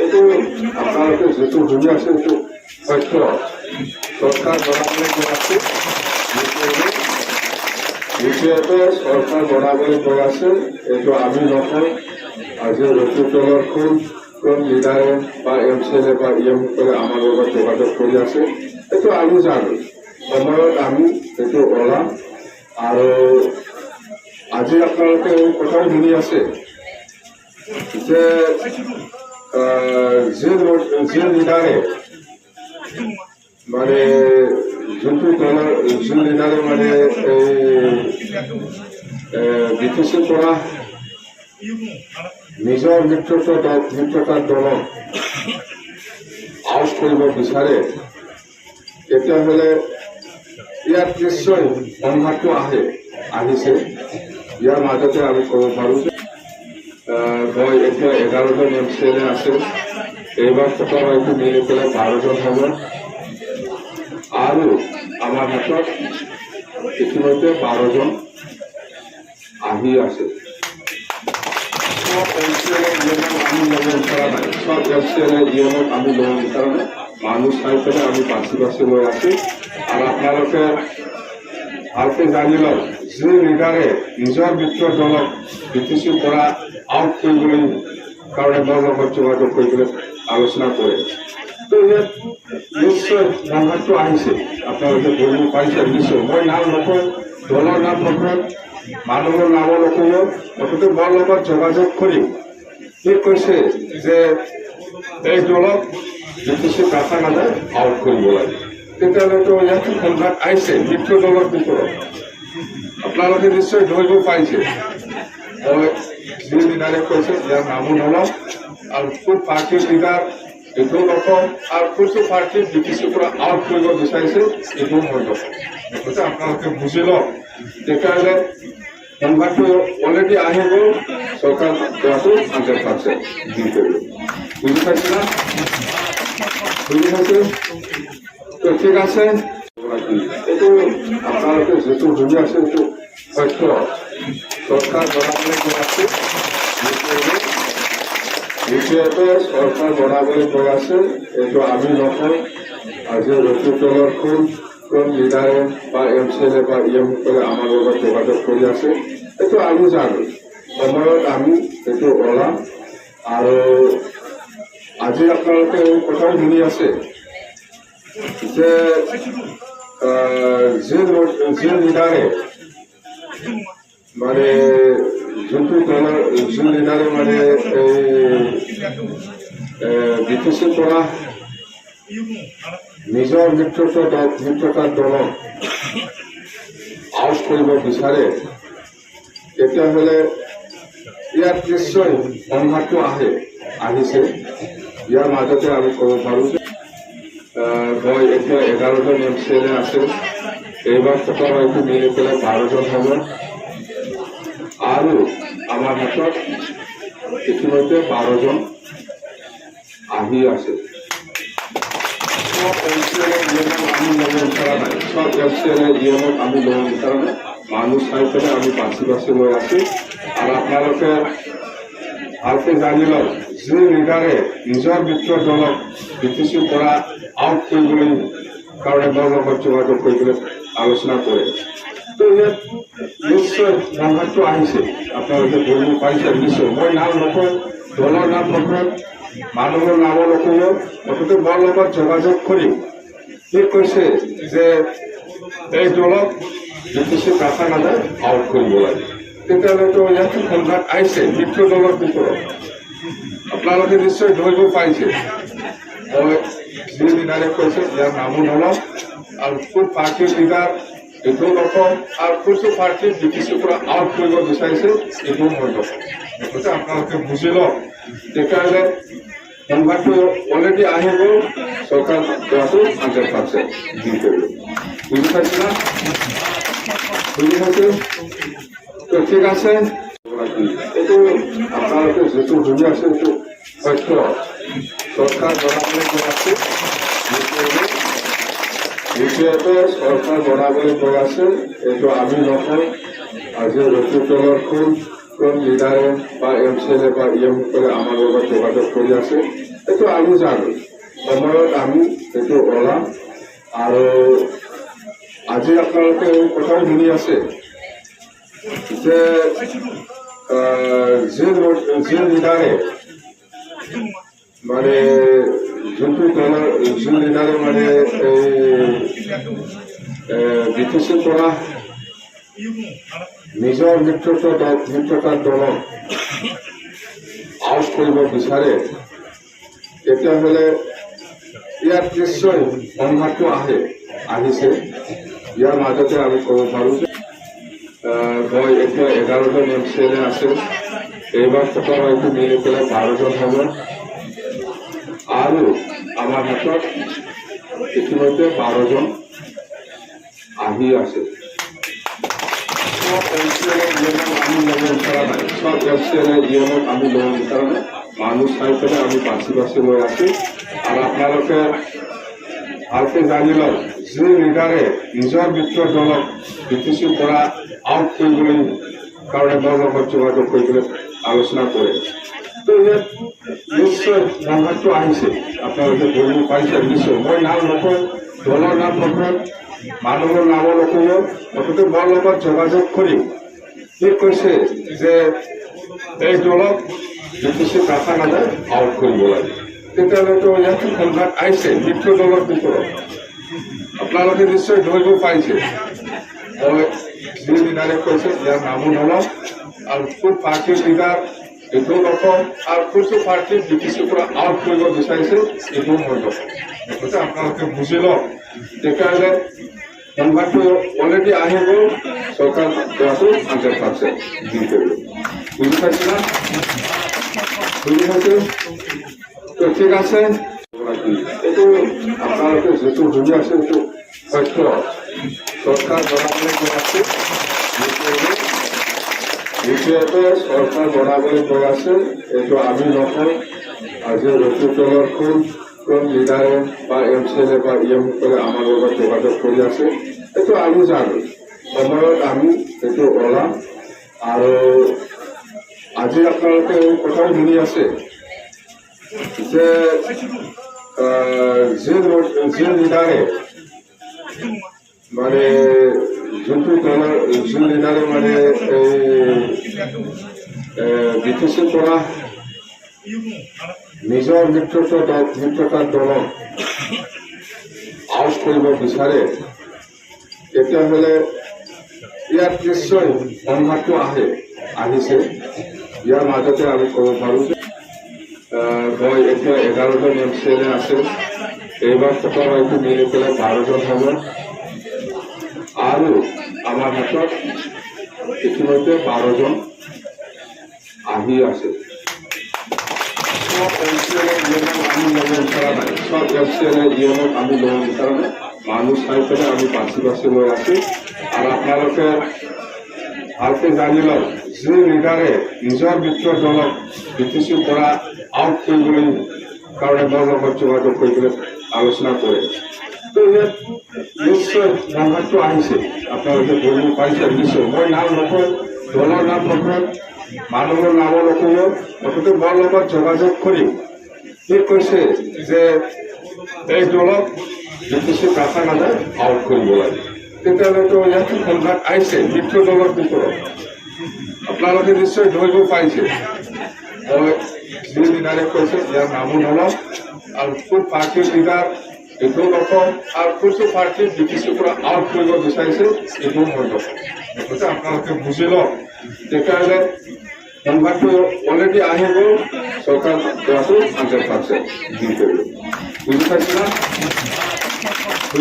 এইটো আপোনালোকে যিটো শুনি আছে এইটো সত্য চৰকাৰ বনাবলৈ গৈ আছে দ্বিতীয়তে চৰকাৰ বনাবলৈ গৈ আছে এইটো আমি নকওঁ আজি ৰতুল দলৰ কোন লিডাৰে বা MCLA বা EM-সকলে আমাৰ লগত যোগাযোগ কৰি আছে এইটো আমি জানো সময়ত আমি এইটো ওলাম আৰু আজি আপোনালোকে এই কথাও শুনি আছে যে যে লিডাৰে মানে যোনটো দলৰ যোন লিডাৰে মানে বিটিচিৰ পৰা নিজৰ মিত্ৰতাৰ দলক আউট কৰিব বিচাৰে তেতিয়াহ'লে ইয়াত নিশ্চয় সংঘাতটো আহিছে ইয়াৰ মাজতে আমি ক'ব পাৰোঁ যে মই এতিয়া 11জন MCLA আছে এইবাৰ খতম হয়তো মিলি পেলাই 12জন হ'ব আৰু আমাৰ হাতত ইতিমধ্যে 12জন আহি আছে সব MCLA আমি ল'ব বিচৰা নাই সব MCLA আমি ল'ব বিচৰা নাই মানুহ চাই পেলাই আমি বাছি লৈ আছো আৰু আপোনালোকে ভালকে জানি লওক যে লিডাৰে নিজৰ মিত্ৰ দলক বিটিচিৰ পৰা আউট কৰিবলৈ কাৰণে মোৰ লগত যোগাযোগ কৰিবলৈ আলোচনা কৰে তো ইয়াত নিশ্চয় সংঘাতটো আহিছে আপোনালোকে ধৰিব পাৰিছে নিশ্চয় মই নাম নকওঁ দলৰ নাম নকওঁ মানুহৰ নামো নকওঁ মুঠতে মোৰ লগত যোগাযোগ কৰিম সি কৈছে যে এই দলক বিটিচিৰ ৰাখা নাযায় আউট কৰিব লাগে তেতিয়াহ'লেতো ইয়াত সংঘাত আহিছে মিত্ৰ দলৰ ভিতৰত আপোনালোকে নিশ্চয় ধৰিব পাৰিছে মই যি লিডাৰে কৈছে ইয়াৰ নামো নলওঁ আৰু কোন পাৰ্টিৰ লিডাৰ এইটো নকওঁ আৰু কোনটো পাৰ্টিৰ বিটিচিৰ পৰা আউট কৰিব বিচাৰিছে এইটো মই নকওঁ গতিকে আপোনালোকে বুজি লওক তেতিয়াহ'লে সংঘাতটো অলৰেডি আহি গ'ল চৰকাৰ যোৱাটো 100% দি কৰিব বুজি পাইছে না বুজি পাইছে তো ঠিক আছে এইটো আপোনালোকে যিটো শুনি আছে এইটো সত্য চৰকাৰ বনাবলৈ গৈ আছে দ্বিতীয়তে চৰকাৰ বনাবলৈ গৈ আছে এইটো আমি নকওঁ আজি ৰতুল দলৰ কোন লিডাৰে বা MCLA বা EM-সকলে আমাৰ লগত যোগাযোগ কৰি আছে এইটো আমি জানো সময়ত আমি এইটো ওলাম আৰু আজি আপোনালোকে এই কথাও শুনি আছে যে যে লিডাৰে মানে যোনটো দলৰ যোন লিডাৰে মানে বিটিচিৰ পৰা নিজৰ মিত্ৰতাৰ দলক আউট কৰিব বিচাৰে তেতিয়াহ'লে ইয়াত নিশ্চয় সংঘাতটো আহিছে ইয়াৰ মাজতে আমি ক'ব পাৰোঁ যে মই এতিয়া 11জন MCLA আছে এইবাৰ খতম হয়তো মিলি পেলাই 12জন হ'ব আৰু আমাৰ হাতত ইতিমধ্যে 12জন আহি আছে সব MCLA আমি ল'ব বিচৰা নাই সব MCLA আমি ল'ব বিচৰা নাই মানুহ চাই পেলাই আমি বাছি লৈ আছো আৰু আপোনালোকে ভালকে জানি লওক যে লিডাৰে নিজৰ মিত্ৰ দলক বিটিচিৰ পৰা আউট কৰিবলৈ কাৰণে মোৰ লগত যোগাযোগ কৰিবলৈ আলোচনা কৰে তো ইয়াত নিশ্চয় সংঘাতটো আহিছে আপোনালোকে ধৰিব পাৰিছে নিশ্চয় মই নাম নকওঁ দলৰ নাম নকওঁ মানুহৰ নামো নকওঁ মুঠতে মোৰ লগত যোগাযোগ কৰিম সি কৈছে যে এই দলক বিটিচিৰ ৰাখা নাযায় আউট কৰিব লাগে তেতিয়াহ'লেতো ইয়াত সংঘাত আহিছে মিত্ৰ দলৰ ভিতৰত আপোনালোকে নিশ্চয় ধৰিব পাৰিছে মই যি লিডাৰে কৈছে ইয়াৰ নামো নলওঁ আৰু কোন পাৰ্টিৰ লিডাৰ এইটো নকওঁ আৰু কোনটো পাৰ্টিৰ বিটিচিৰ পৰা আউট কৰিব বিচাৰিছে এইটো মই নকওঁ গতিকে আপোনালোকে বুজি লওক তেতিয়াহ'লে সংঘাতটো অলৰেডি আহি গ'ল চৰকাৰ যোৱাটো 100% দি কৰিব বুজি পাইছে না বুজি পাইছে তো ঠিক আছে এইটো আপোনালোকে যিটো শুনি আছে এইটো সত্য চৰকাৰ বনাবলৈ গৈ আছে দ্বিতীয়তে চৰকাৰ বনাবলৈ গৈ আছে এইটো আমি নকওঁ আজি ৰতুল দলৰ কোন কোন লিডাৰে বা MCLA বা EM-সকলে আমাৰ লগত যোগাযোগ কৰি আছে, এইটো আমি জানো। সময়ত আমি এইটো ওলাম। আৰু আজি আপোনালোকে কথাও শুনি আছে যে যি লিডাৰে মানে যোনটো দলৰ যি লিডাৰে মানে BTC পৰা নিজৰ মিত্ৰতাৰ দলক আউট কৰিব বিচাৰে, তেতিয়াহ'লে ইয়াত নিশ্চয় সংঘাতটো আহিছে। ইয়াৰ মাজতে আমি ক'ব পাৰোঁ যে মই এতিয়া 11জন MCLA আছে, এইবাৰ থকা হয়তো মিলি পেলাই 12জন হ'ব। আৰু আমাৰ হাতত ইতিমধ্যে 12জন আহি আছে। সব MCLA আমি ল'ব বিচৰা নাই, সব MCLA আমি ল'ব বিচৰা নাই। মানুহ চাই পেলাই আমি বাছি লৈ আছো। আৰু আপোনালোকে ভালকে জানি লওক, যি লিডাৰে নিজৰ মিত্ৰ দলক BTC পৰা আউট কৰিবলৈ কাৰণে মোৰ লগত যোগাযোগ কৰিবলৈ আলোচনা কৰে, তো ইয়াত নিশ্চয় সংঘাতটো আহিছে। আপোনালোকে ধৰিব পাৰিছে নিশ্চয়। মই নাম নকওঁ, দলৰ নাম নকওঁ, মানুহৰ নামো নকওঁ, মুঠতে মোৰ লগত যোগাযোগ কৰি সি কৈছে যে এই দলক BTC ৰাখা নাযায়, আউট কৰিব লাগে। তেতিয়াহ'লেতো ইয়াতো সংঘাত আহিছে মিত্ৰ দলৰ ভিতৰত। আপোনালোকে নিশ্চয় ধৰিব পাৰিছে। মই যি লিডাৰে কৈছে ইয়াৰ নামো নলওঁ, আৰু কোন পাৰ্টিৰ লিডাৰ এইটোও নকওঁ, আৰু কোনটো পাৰ্টিৰ BTC পৰা আউট কৰিব বিচাৰিছে এইটোও মই নকওঁ। মুঠতে আপোনালোকে বুজি লওক। তেতিয়াহ'লে সংঘাতটো অলৰেডি আহি গ'ল, চৰকাৰ যোৱাটো 100% দি কৰিব। বুজি পাইছে না? বুজি পাইছে? তো ঠিক আছে। এইটো আপোনালোকে যিটো বুজি আছে সেইটো সত্য। চৰকাৰ বনাবলৈ কৈ আছে, দ্বিতীয়তে চৰকাৰ বনাবলৈ কৈ আছে, এইটো আমি নকওঁ। আজি ৰচিদ দলৰ কোন লিডাৰে বা MCLA বা EM-সকলে আমাৰ লগত যোগাযোগ কৰি আছে, এইটো আমি জানো। সময়ত আমি এইটো ওলাম। আৰু আজি আপোনালোকে কথাও শুনি আছে যে যি লিডাৰে মানে যোনটো দলৰ যি লিডাৰে মানে BTC পৰা নিজৰ মিত্ৰতাৰ দলক আউট কৰিব বিচাৰে, তেতিয়াহ'লে ইয়াত নিশ্চয় সংঘাতটো আহিছে। ইয়াৰ মাজতে আমি ক'ব পাৰোঁ যে মই এতিয়া 11জন MCLA আছে, এইবাৰ থকা হয়তো মিলি পেলাই 12জন হ'ব। আৰু আমাৰ হাতত ইতিমধ্যে 12জন আহি আছে। সব MCLA আমি ল'ব বিচৰা নাই, সব MCLA আমি ল'ব বিচৰা নাই। মানুহ চাই পেলাই আমি বাছি লৈ আছো। আৰু আপোনালোকে ভালকে জানি লওক, যি লিডাৰে নিজৰ মিত্ৰ দলক BTC পৰা আউট কৰিবলৈ কাৰণে মোৰ লগত যোগাযোগ কৰিবলৈ আলোচনা কৰে, তো ইয়াত নিশ্চয় সংঘাতটো আহিছে। আপোনালোকে ধৰিব পাৰিছে নিশ্চয়। মই নাম নকওঁ, দলৰ নাম নকওঁ, মানুহৰ নামো নকওঁ, মুঠতে মোৰ লগত যোগাযোগ কৰি সি কৈছে যে এই দলক BTC ৰাখা নাযায়, আউট কৰিব লাগে। তেতিয়াহ'লেতো ইয়াতো সংঘাত আহিছে মিত্ৰ দলৰ ভিতৰত। আপোনালোকে নিশ্চয় ধৰিব পাৰিছে। মই যি লিডাৰে কৈছে ইয়াৰ নামো নলওঁ, আৰু কোন পাৰ্টিৰ লিডাৰ এইটোও নকওঁ, আৰু কোনটো পাৰ্টিৰ BTC পৰা আউট কৰিব বিচাৰিছে এইটোও মই নকওঁ। মুঠতে আপোনালোকে বুজি লওক। তেতিয়াহ'লে সংঘাতটো অলৰেডি আহি গ'ল, চৰকাৰ যোৱাটো 100% দি কৰিব। বুজি পাইছে না?